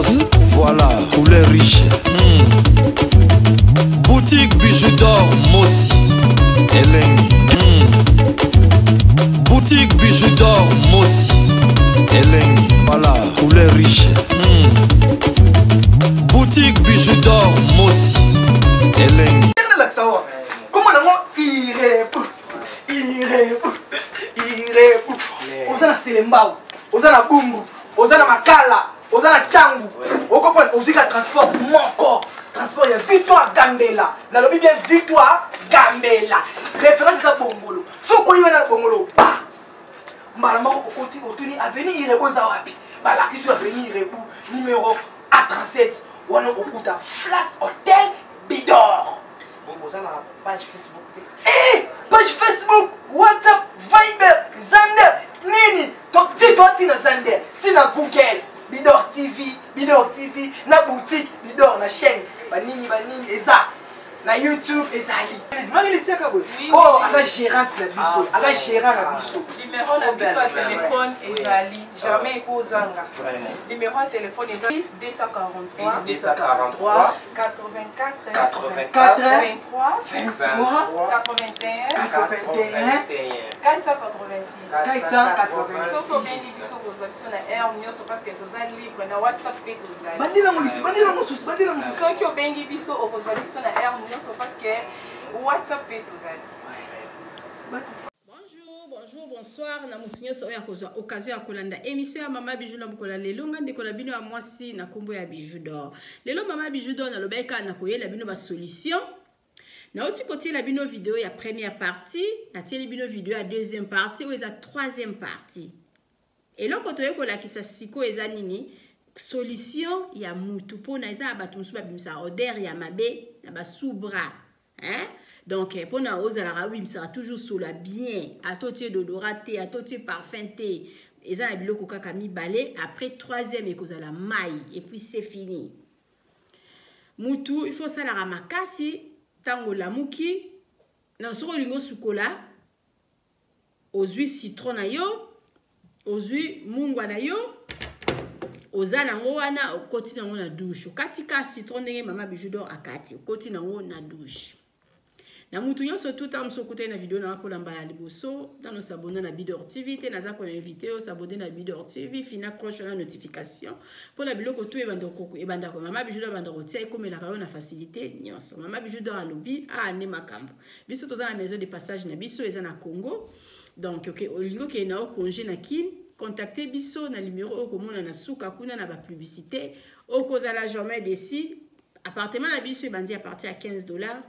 Voilà, poulet riche. Boutique bijoux d'or, Mossi, Elengi. Boutique bijoux d'or, Mossi, Elengi. Voilà, poulet riche. Boutique bijoux d'or, Mossi, Elengi. Comment Ozana Selembao, Ozana Bumbu, Ozana Makala, Ozana Changu. Ozika transport Moko. Transport ya Victoire Gambela. Na lobi bien Victoire Gambela. Référence à Bongolo. So quoi il va dans Bongolo? Bah. Mbala okoti otuni avenue Irebu za wapi? Ba la kisu avenue Irebu numéro A37. Wana okuta Flat Hotel Bidor. Ozana page Facebook. Page Facebook, WhatsApp, Viber, Zander, Nini. Donc dis-toi tina Zander, tina Google, Bidor TV, na boutique, Bidor na chaîne, banini eza, na YouTube ezali. Oh, aza gérante na biso, aza gérant na biso. Numéro na biso à téléphone ezali, jamais ekozanga. Numéro à téléphone ezali 243 84 23 81 486. Soko bendi biso kozwa na air nyonso parce que tozali libre na WhatsApp pe tozali. Bandila mosusu. Soki obengi biso okozwa biso na air nyonso parce que WhatsApp pe tozali. Bonjour, bonsoir. Na mutunyo so ya kozwa occasion ya kolanda émission ya Mama Bijou na bukola lelo ngande kola bino ya mwasi na kombo ya Bijou d'or. Lelo Mama Bijou d'or na lobeka na koyela bino ba solution. Na oti côté la bino vidéo ya première partie, na tieli bino vidéo ya deuxième partie ou eza troisième partie. Et là koto yeko la kisa siko eza nini solution ya mutu pona eza abatu musu ba bimsa odeur ya mabe na ba sous-bras, hein? Donc, pour nous, oui, ça sera toujours sous la bien. À totier d'odoraté, à totier parfumté. Et ça, il y a mis balai. Après, troisième, il y a la maille. Et puis, c'est fini. Moutou, il faut ça la ramakasi. Tango la mouki. Dans ce lingo sukola. Aux huiles citron na yo. Aux huiles mungwa na yo. Aux anango wana. Au côté nango na douche. Au katika citron nenge Mama Bijou d'or akati. Au côté nango na douche. Na mutu nyonso tout am so kote na vidéo na ko lambala liboso dans nos s'abonner na Bidor TV te naza ko invité au s'abonner na Bidor TV fina cloche na notification pour la biloko tout ebanda ko Mama Bijou d'or banda ko tia comme la na facilité nyonso Mama Bijou d'or alobi a ne makambo biso toza na maison de passage na biso eza na Congo donc OK olingo ke na o congé na kin contacter biso na numéro ko mona na suka kuna na ba publicité o kozala jamais d'ici. Appartement na biso ebandi à partir à $15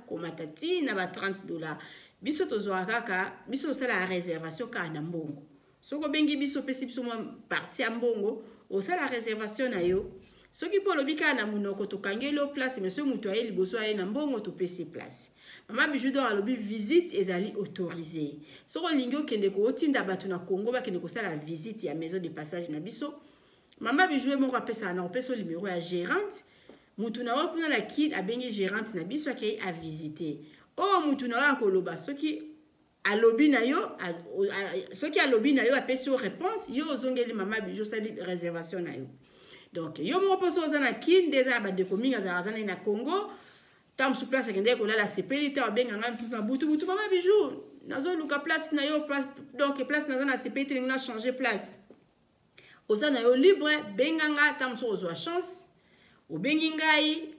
komatati na ba $30 biso tozwa kaka biso sala réservation ka na mbongo soko bengi biso pesi biso mo partie ya mbongo o sala réservation na yo soki po lobika na munoko tokangelo place monsieur mutu aye liboso aye na mbongo to pesi place Mama Bijou d'or alobi visite ezali autorisé soko lingo kende ko otinda batu na Congo ba kende ko sala visite ya maison de passage na biso Mama Bijou mo rapesa na opeso numéro ya gérante Mutuna wa kuna la kid a bengi gérante na biso ki a visiter. Oh mutuna wa koloba soki alobi na yo soki alobi na yo a peso réponse yo zongeli Mama Bijou sali réservation na yo. Donc yo mo poso za na kid déjà ba de kominga za zana na Congo tam sous place kende ko la CPLT a benga ngam na butu Mama Bijou nazo luka place na yo place donc place na zana CPLT na changer place. Ozana yo libre benganga tam so zo chance au bengingai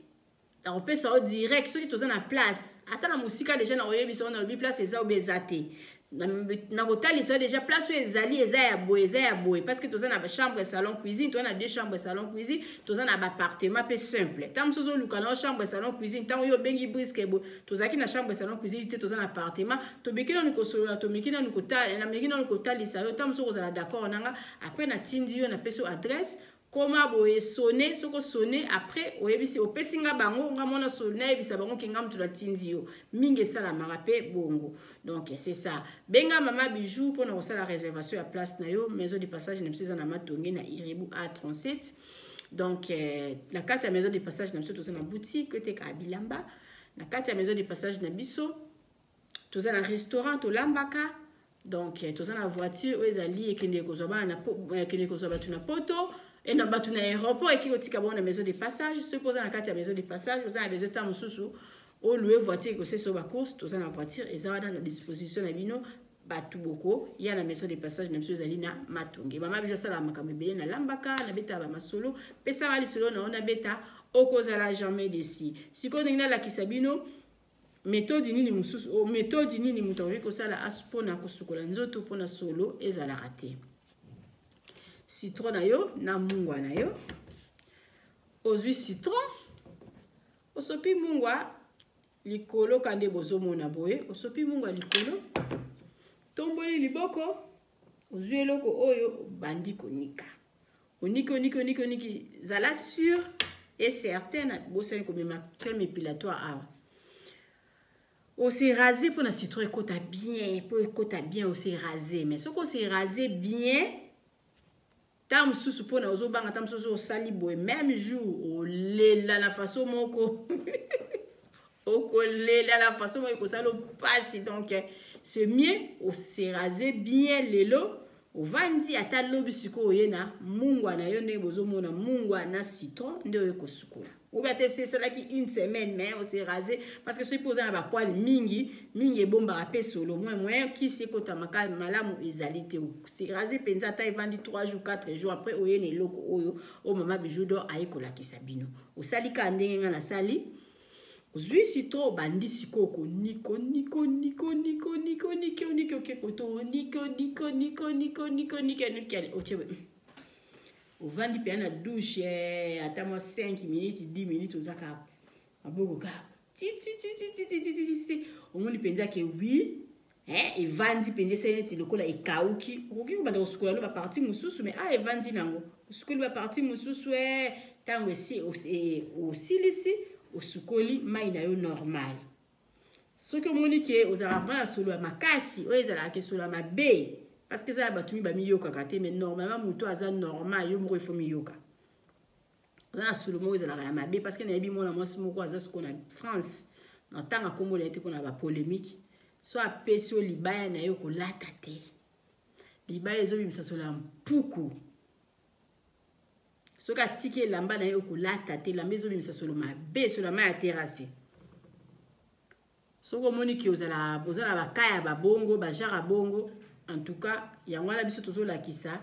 na opesa au direct soki toza na place ata na musika déjà na oyebi so na obi place eza obezate na hôtel ça déjà place où ezali eza ya boye parce que toza na chambre salon cuisine toza na deux chambres salon cuisine toza na appartement pe simple tam sozo luka na chambre salon cuisine tam yo bengi briske bo tozaki na chambre salon cuisine te toza na appartement to bekina ni ko solo to mekina ni ko ta na mekina ni ko talisa yo tam sozo za d'accord nanga après na tindi yo na peso adresse Comment boye sonner soko sonner après oyebisi opesinga bango ngamona sonner bisa bango kingam to la tinzio mingi sala marape bongo donc c'est ça benga Mama Bijou pour na la réservation à place na yo maison de passage na biso na matongi na Irebu A37 donc la carte ya maison de passage na biso to na boutique te ka bilamba na carte ya maison de passage na biso to na restaurant to lambaka donc to na voiture ezali ekende kozwa na ekende kozwa batu na poto et na batu na aéroport et qui otika bon na maison de passage se poser na kati ya maison de passage vous avez besoin de temps mususu o louer voiture que c'est sur la course tous na voiture et ça va dans la disposition na bino batu boko ya na maison de passage na monsieur zali na matonge mama bijo sala makambe bele na lambaka na beta ba masolo pesa wali solo na ona beta okozala jamais desi siko ndengina la kisabino méthode nini mususu o méthode nini mutongi ko sala aspona ko sukola nzoto pona solo ezala raté citron na yo na mungwa na yo ozwi citron osopi mungwa likolo kande bozomona boye osopi mungwa likolo tomboli liboko ozwi eloko oyo bandi konika oniki zala sûr et certain bosali komema crème épilatoire awa on s'est rasé pour la citron écota bien on s'est rasé mais ce qu'on s'est rasé bien tam susu pour na ozobanga tam susu osali boye même jour olela la façon moko okolela la façon moko salo passe donc c'est mieux on s'est rasé bien lelo ovandi ata lobi siko oyena mungwa na yo nde bozomona mungwa na citron nde okosukola ou bien c'est cela qui une semaine mais on s'est rasé parce que c'est posé na poil mingi bomba rapé solo moins qui c'est kota maka malamu ezalité ou c'est rasé penza ta evandi 3 jours 4 jours après oyene loko oyo o mama bijudo aikola kisabino osalika ndenge na sali ozwi citron bandi sikoko niko ochebe ovandi pe na douche ata mo 5 minutes 10 minutes ozaka maboko ka ti omoni penza ke oui evandi penza seneti lokola ekauki okoki ko banda kosukola no ba partie mususu mais evandi nango osukoli ba partie mususu tango si osilisi osukoli mai na yo normal soki omoni ke ozala vraiment solo ya makasi oyo ezalaka ke solo ya mabe parce que ça batumi ba miyokaka te mais normalement muto aza normal yo moko ifo miyoka ozana solo moko ezalaka ya mabe parce que nayebi mona mwasi moko aza siko na France na tanga kombola ete mpona ba polémique so apesi yo libaya na yo kolata te libaya ezobimisa solo ya mpuku soki atiki elamba na yo kolata te elamba ezobimisa solo mabe solo ya mai ya terrasse soki omoni ke ozala bakaya babongo bajara bongo en tout cas yango wana biso tozolakisa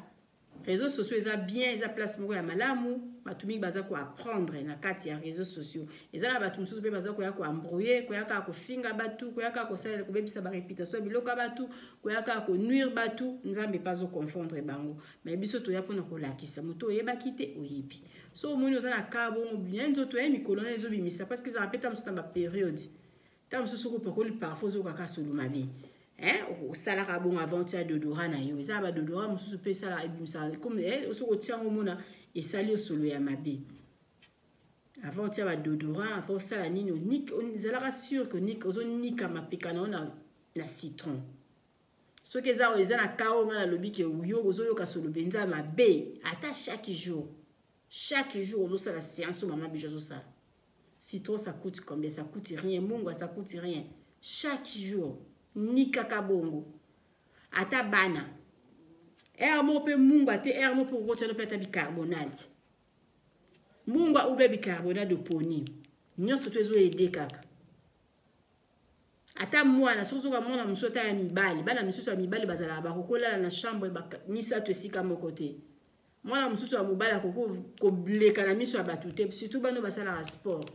réseaux sociaux eza bien eza place moko ya malamu bato mingi baza koapprendre na kati ya réseaux sociaux eza na bato mosusu mpe baza koya koambrouye koya kaka kofinga bato koya kaka kosalela kobebisa baréputation biloko ya bato koya kaka konuire bato nzambe mpe azoconfondre bango mais biso toya mpona kolakisa moto oyebaki te oyebi so omoni oza na ka bongo bien nzoto ya mikolo na ezobimisa parce que ezala mpe ta mosusu na bapériode ta mosusu okopakoli parfois ozokaka solo mabe osalaka bongo avant tia dodora na yo eza badodora mosusu mpe esala ebimisaka comme soki otiango omona esali yo solo ya mabe avant tia badodora avant osala nini ezalaka sûr ke ozonika mapeka na yo na citron soki eza na ka oyo nga nalobi ke yo ozoyoka solo mpenza mabe ata chaque jour ozosala séance oyo mama bijo azosala citron ça coûte combien? Ça coûte rien. Mungwa ça coûte rien. Chaque jour, ni kaka bongo. Ata bana. Mo pe mungwa te mo pe rotelo pe ta bicarbonate. Mungwa ube bicarbonate de poni. Nyonso to ezo ede kaka. Ata mwana sozo ka mwana musota ya mibali. Bana misusu ya mibali bazala ba kokola na chambre misa to sika moko te. Mwana mususu ya mobala ko bleka na miso ya batu te surtout bano basala sport.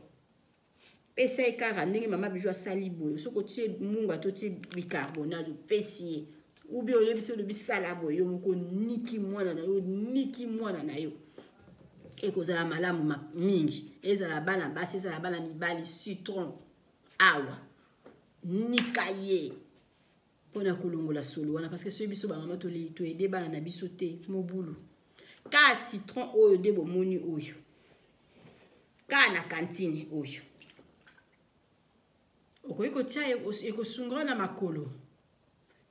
Pesa ekara ndenge mama bijo asali boyo soko tie mungwa to tie bicarbonate pesi ubi oyebisi lo bisala boyo moko niki mwana na yo ekozala malamu mingi ezala bana basi ezala bana mibali citron awa nikaye pona kolongola solo wana parce que so biso ba mama to aider bana na biso te mobulu ka citron oyo de bomoni oyo ka na cantine oyo okoyiko tia ekosungra na makolo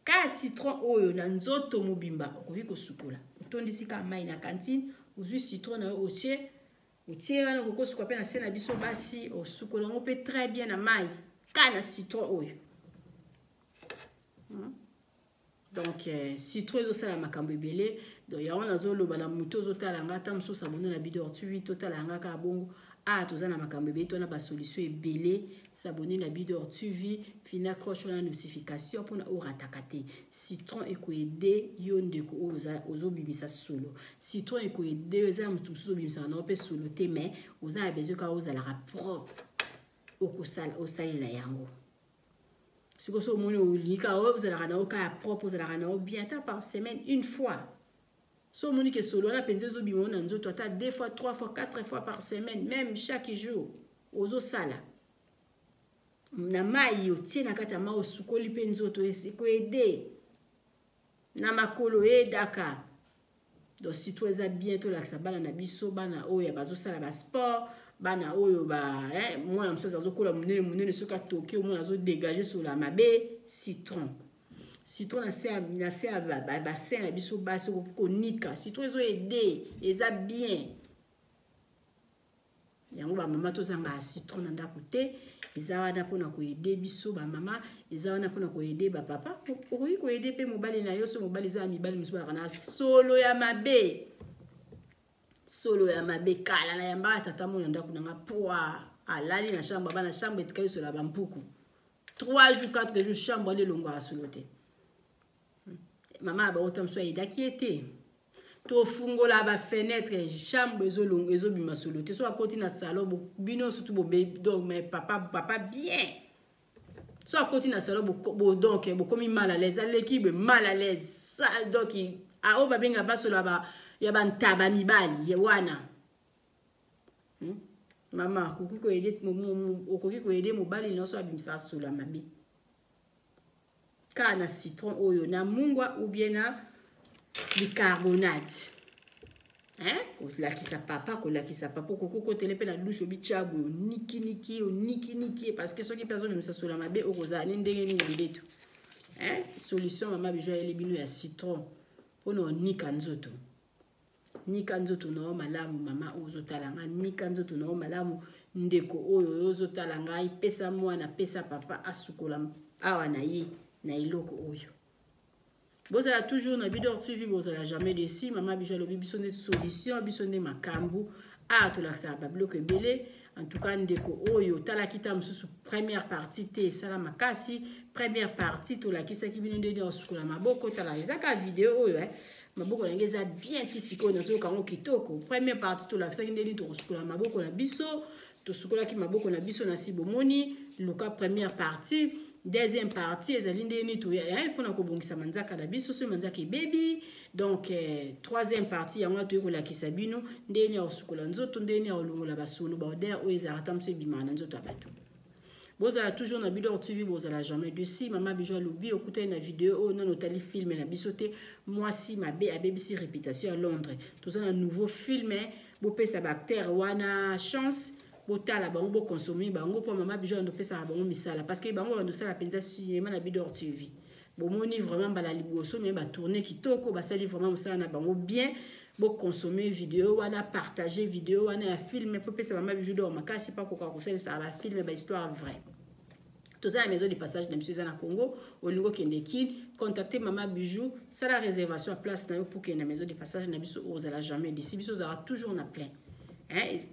ka citron oyo na nzoto mobimba okoyiko sukola otondisi ka mai na cantine ozwi citron na otie wana kokosuka pe na se na biso basi osukola ngo pe très bien na mai ka na citron oyo donc citron ezosala makambo ebele donc ya wana zo loba na muto zo talanga ta mso sabone na Bidor TV to talanga ka bongo tozana makambo beto na ba solution ebele s'abonner na Bidor TV fina croche na notification pour na oratakate citron ekoede yo ndeko ozo bimisa solo citron ekoede eza mutu so bimisa na pe solo te mais oza besoin ka ozala propre okosala osalela yango siko so moni olika ozala na oka propre ozala na bien ta par semaine une fois. So moni ke solo na penze zo bimona nzoto ata 2 fois 3 fois 4 fois par semaine même chaque jour ozo sala na mai otie na kati ya ma osukoli pe nzoto esiko ede na makolo edaka donc si toi eza bien to lakisa bana na biso bana oyo bazo sala ba sport bana oyo ba mwana msoza azo kola munene soka toki o mwana azo dégager sur la mabe citron na se bassin na biso basi konika citron ezo aider eza bien yango ba mama to zanga citron na ndako te eza wana pona ko aider biso ba mama eza wana pona ko aider ba papa okoki ko aider pe mobali na yo so mobali za mibali miso ba kana solo ya mabe kala na yamba tata mona ndako nanga poa alali na chambre bana chambre etikali sur la bampuku 3 jours 4 jours chambre le longo a solote maman ba otamso ida kiete to fungola ba fenêtre chambre ezo bima solo te so akoti na salon bino surtout bo donc mais papa bien so akoti na salon bo donc bo komi mal à l'aise l'équipe mal à l'aise ça donc a o ba benga ba solo ba ya ba ntaba mibali ya wana mama kuki ko aider okoki ko aider mobali no so abimsa solo mabi kana citron oyo na mungwa ou bien na bicarbonate kolakisa papa koko telepe na douche obichabu niki parce que soki personne me sasola mabe okoza ni ndenge ni ndeto solution mama bijo ele bino ya citron pono nika nzoto no malamu mama ozotalanga nika nzoto no malamu ndeko oyo ozotalanga ipesa mwana pesa papa asukola awa na ye na iloko oyo bozala toujours na Bidor TV bozala jamais déçu mama bijo lobi biso net solution biso nde makambu to laksa ba bloc ebele en tout cas ndeko oyo tala kita mususu première partie te sala makasi première partie to lakisa ki bino nde osukula maboko tala ezaka vidéo oyo maboko na ngeza bien tisiko na zo kango kitoko première partie to lakisa ki nde to osukula maboko na biso to sukola ki maboko na biso na sibomoni luka première partie. Deuxième partie, ezali ndeni to ya pona ko bongisa manzaka na biso so manzaka baby. Donc troisième partie yango to yokola kisabino ndeni ya osukola nzoto ndeni ya olongola basolo ba oder o ezara tamse bimana nzoto abatu. Bozala toujours na Bidor TV bozala jamais déçu mama bijo lobi okuta na vidéo non otali film na biso te moi si mabe a BBC réputation à Londres. Tout ça un nouveau film bo pesa bactère wana chance botala bango bo consommer bango pour mama bijo ndo pesa bango misala parce que bango ndo sala penza cinéma na Bidor TV bo moni vraiment bala liboso mais ba tourner kitoko ba sali vraiment musala na bango bien bo consommer vidéo wana partager vidéo wana film pour pesa mama bijo do makasi pas ko ko ça ba film ba histoire vraie. Tout ça à la maison de passage de monsieur Zana Congo au Lingo Kendekin contactez mama bijou ça la réservation à place na pour que na maison de passage na biso ozala jamais d'ici biso aura toujours na plein.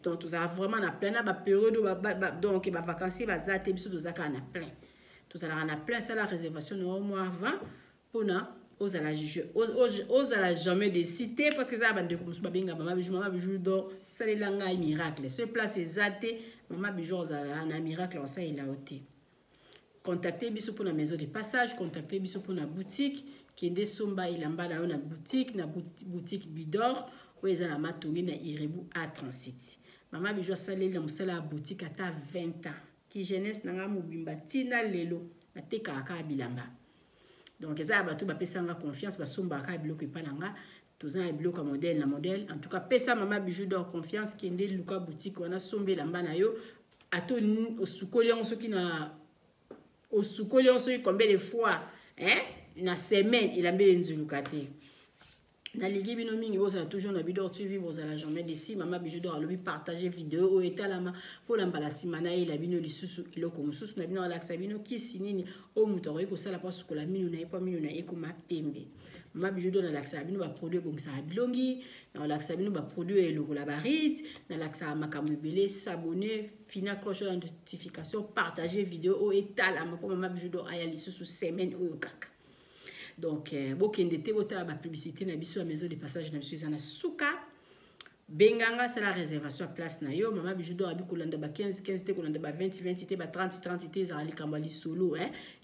Donc tu as vraiment na plein na ba période donc ba vacances ba zate biso to zaka na plein tu as na plein ça la réservation au mois avant pour na aux la jamais de citer parce que ça bande comme ça benga mama bijou do salela nga miracle ce place est zate mama bijou za na miracle ça il a ôté contactez biso pour la maison de passage contactez biso pour la boutique qui est des somba ilamba na boutique Bidor. Oui, ils ont la matongi na Irebu A37. Maman bijou salé dans la boutique à 20 ans. Qui jeunesse n'a mobimba tina lelo na te kaka bilamba. Donc ça ba tout ba pesa nga confiance ba somba ka biloko epalanga tous un bloc modèle en tout cas pesa maman bijou d'or confiance qui ndé luka boutique wana sombe lamba na yo ato osukoli on soki na osukoli on soki combien de fois na semaine il a mbé nzuluka te. Na ligi bino mingi boza toujours na Bidor TV bozala jamais d'ici mama bijou d'or alobi partager vidéo o etalama pour l'ambala simana e la bino lisusu iloko mususu na bino relaxa bino kisi nini o mutoro eko sala pa sukola mino na epa mino na eko mapembe Mama Bijou na laksa bino ba produit bon ça bilongi, na laksa bino ba produit logo la barite, na laksa makambo belé, s'abonner, fina cloche de notification, partager vidéo et tal pour Mama Bijou aya lisusu semaine oyo kaka. Donc bokende te bota ba publicité na biso à maison de passage na biso na suka. Benganga c'est la réservation à place na yo Mama Bijou abi kolanda ba 15 te kolanda ba 20 te ba 30 te za ali kambali solo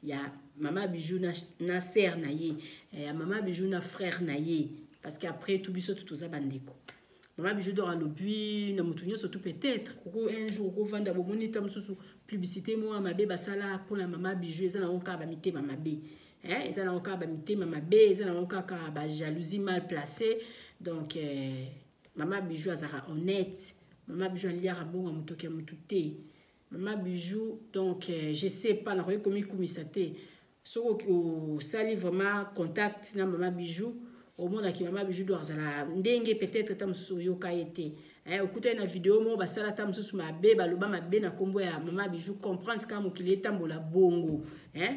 ya Mama Bijou na sœur na ye ya Mama Bijou na frère na ye parce qu'après tout biso tout ça bandeko Mama Bijou dora lobi na mutunyo surtout peut-être un jour ko vanda bo monita mususu publicité mo mabe basala pour la Mama Bijou za na onka ba mité Mama B ça na onka ba mité Mama B ça na onka ka ba jalousie mal placée donc Mama Bijou azara honnête. Mama Bijou aliara bon amutoke mutute. Mama Bijou donc je sais pas na komi kumisate. So au sali vraiment contact na Mama Bijou au monde qui Mama Bijou doit azala ndenge peut-être tam soyo ka été. Okuta na vidéo mo basala tam susu mabe baloba mabe na kombo ya Mama Bijou comprendre ka mokili tambola bongo.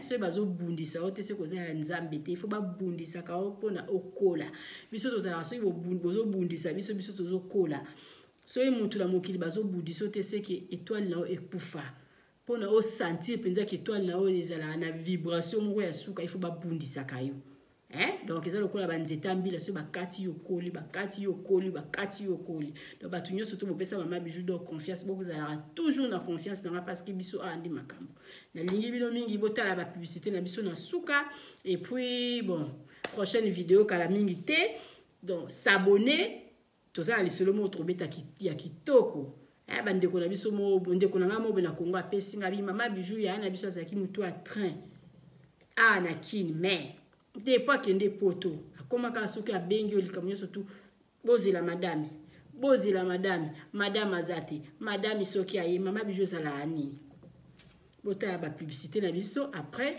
So bazo bundisa ote se koza ya nzambe te faut ba bundisa ka opona okola. Biso tozala so bozo bundisa biso tozo kola. So mutu la mokili bazo bundisa ote se ke étoile na ekufa. Pona o sentir penza ke étoile na o ezala na vibration mo ya suka il faut ba bundisa kayo. Donc ils ont le col à banzeta mbila so bakati yo koli donc batunyo surtout bopesa Mama Bijou do confiance beaucoup vous avez toujours na confiance dans parce que biso andi makambo na lingi bino mingi botala ba publicité na biso na suka et puis bon prochaine vidéo kala mingi te donc s'abonner tout ça les solo mo trobeta ya kitoko bandeko na biso mo ndeko na ngamo na Kongo apesi ngabi Mama Bijou ya na biso azaki mutu a train na kin mais des pas qu'il y a des poteaux. Comment quand ce qui a bien gueule comme surtout bozi la madame azate madame isoki aye Mama Bijou sala ani bota ba publicité na biso après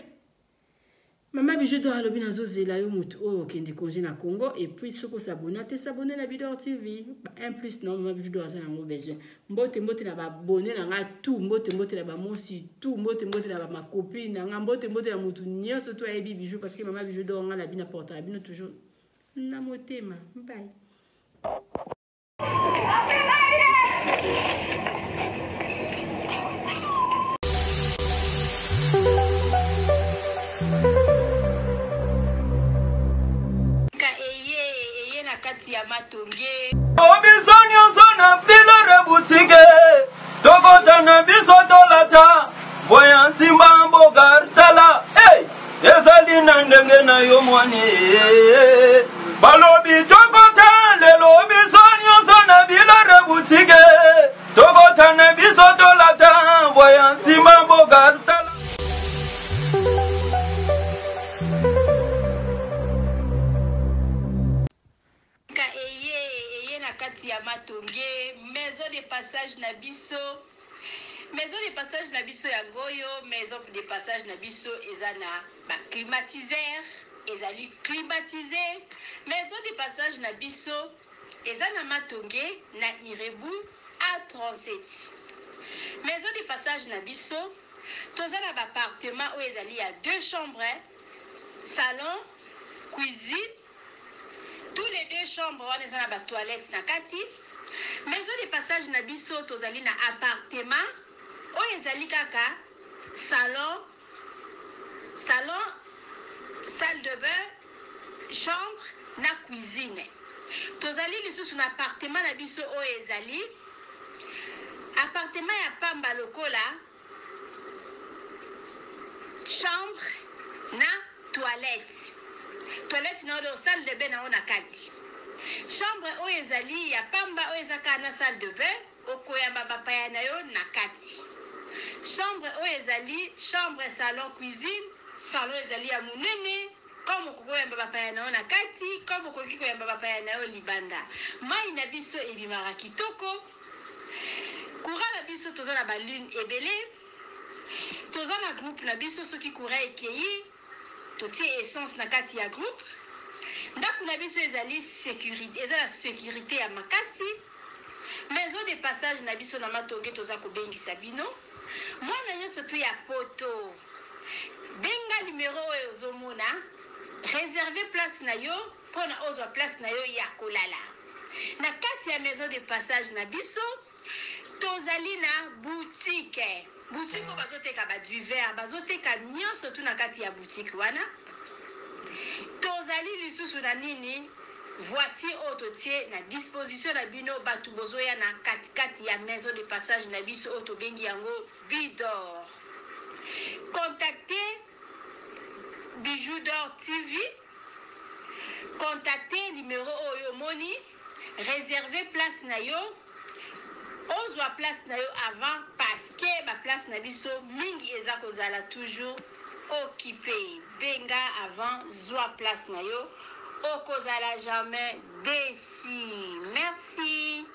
Mama Bijou do alobi na zozela yo mutu o kende congé na Congo et puis soko s'abonner la Bidor TV un plus non Mama Bijou do azana ngo besoin mbote na ba abonner na nga tout mbote na ba mosi tout mbote na ba ma copine na nga mbote na mutu nyonso to ayebi Bijou parce que Mama Bijou do nga la bina portable bino toujours na motema bye. Obisonyo zona bilore boutique Tokota na biso dolata Voyant simba mbogartala Hey! Ezali na ndenge na yo mwani Balobi tokota lelo obisonyo zona bilore boutique Tokota na biso dolata Voyant simba mbogartala maison de passage nabiso ya goyo maison de passage nabiso ezana ba climatiseur ezali climatisé maison de passage nabiso ezana matonge na Irebu A37 maison de passage nabiso tozana ba appartement où ezali ya 2 chambres salon cuisine tous les 2 chambres on ezana ba toilette na kati. Maison de passage na biso tozali na appartement o ezali kaka salon salle de bain chambre na cuisine tozali lisusu na appartement na biso o ezali appartement ya pamba lokola chambre na toilette na do salle de bain na ona kati chambre o ezali ya pamba o ezaka na salle de bain okoyamba bapaya na yo na kati chambre o ezali chambre salon cuisine salon ezali ya munene comme kokoyamba bapaya na yo na kati comme koki koyamba bapaya na yo libanda mai na biso ebimaka kitoko courant na biso toza na balune ebele toza na groupe na biso soki courant ekei totie essence na kati ya groupe ndako na biso ezali sécurité ezala sécurité ya makasi maison de passage na biso na matonge toza kobengisa bino mwana nyonso to ya poto benga numéro oyo ozomona réserver place na yo pona ozwa place na yo ya kolala na kati ya maison de passage na biso tozali na boutique oyo bazoteka baduver bazoteka nyonso tu na kati ya boutique wana tozali lisusu na nini voiture oyo totie na disposition na bino bato bozoya na katikati ya maison de passage na biso oyo tobengi yango Bidor. Contactez Bijou d'Or TV, contactez numéro oyo moni, réservez place na yo, ozwa place na yo avant parce que ba place na biso mingi eza kozala toujours occupé. Benga avant zwa place na yo, okozala jamais déçu. Merci.